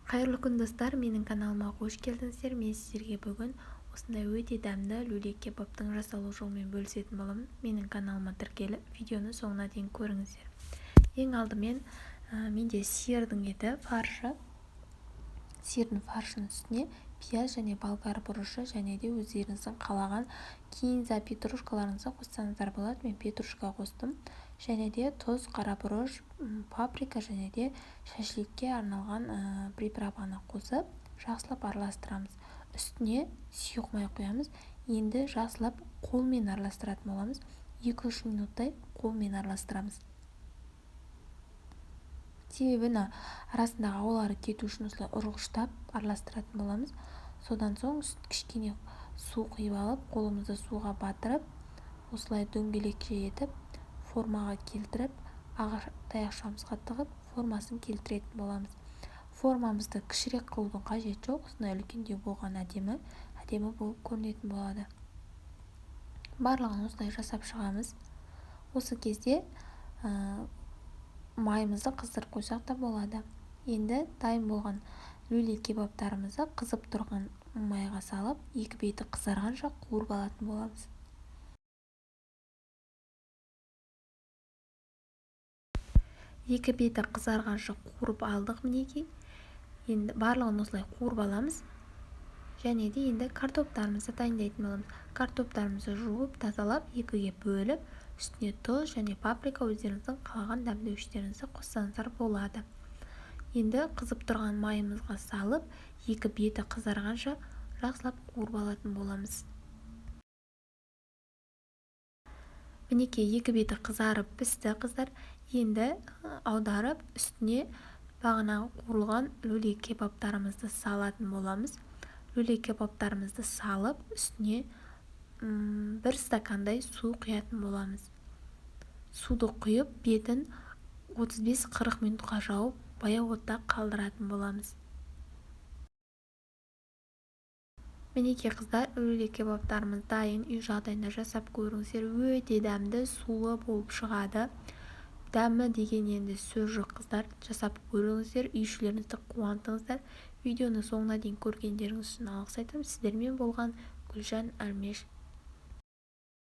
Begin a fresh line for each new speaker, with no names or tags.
Қайырлы күн достар, менің каналыма қош келдіңіздер. Мен сіздерге бүгін осындай өте дәмді люлей кебабтың жасалу жолымен бөлісетін боламын. Менің каналыма тіркеліп, видеоны соңына дейін көріңіздер. Ең алдымен менде сиырдың еті, фаршы. Сиырдың фаршының үстіне пияз және болгар бұрышы және де өздеріңіздің қалаған кинза петрушкаларыңызды қоссаңыздар болады. Мен петрушка қостым. Және де тұз, қара бұрыш, паприка және де шашликке арналған приправаны қосып, жақсылап араластырамыз. Үстіне сұйық май құямыз. Енді жақсылап қолмен араластыратын боламыз. 2-3 минуттай қолмен араластырамыз. Себебі арасындағы аулары кету үшін осылай ұрғыштап араластыратын боламыз. Содан соң кішкене су құйып алып, қолымызды суға батырып, осылай дөңгелекше етіп, формаға келтіріп, ағаш таяқшамызға тығып, формасын келтіретін боламыз. Формамызды кішірек қылудың қажеті жоқ, осындай үлкендеу болған әдемі болып көрінетін болады. Барлығын осылай жасап шығамыз. Осы кезде майымызды қыздырып қойсақ та болады. Енді дайын болған люлей кебаптарымызды қызып тұрған майға салып, екі беті қызарғанша қуырып алатын боламыз. Екі беті қызарғанша қуырып алдық мінекей. Енді барлығын осылай қуырып аламыз. Және де енді картоптарымызды дайындайтын боламыз. Картоптарымызды жуып, тазалап, екіге бөліп, үстіне тұз және паприка өздеріңіздің қалаған дәмдеуіштеріңізді қоссаңыздар болады. Енді қызып тұрған майымызға салып, екі беті қызарғанша жақсылап қуырып алатын боламыз. Мінекей екі беті қызарып пісті қыздар. Енді аударып, үстіне бағанағы қуырылған люлей кебаптарымызды салатын боламыз. Люлей кебаптарымызды салып, үстіне 1 стакандай су құятын боламыз. Суды құйып, бетін 35-40 минутқа жауып, баяу отта қалдыратын боламыз. Мінекей қыздар, люлей кебаптарымыз дайын. Үй жағдайында жасап көріңіздер. Өте дәмді, сулы болып шығады. Дәмі деген енді сөз жоқ қыздар. Жасап көріңіздер, үйшілеріңізді қуантыңыздар. Видеоны соңына дейін көргендеріңіз үшін алғыс айтамын. Сіздермен болған Гүлжан Әлмеш.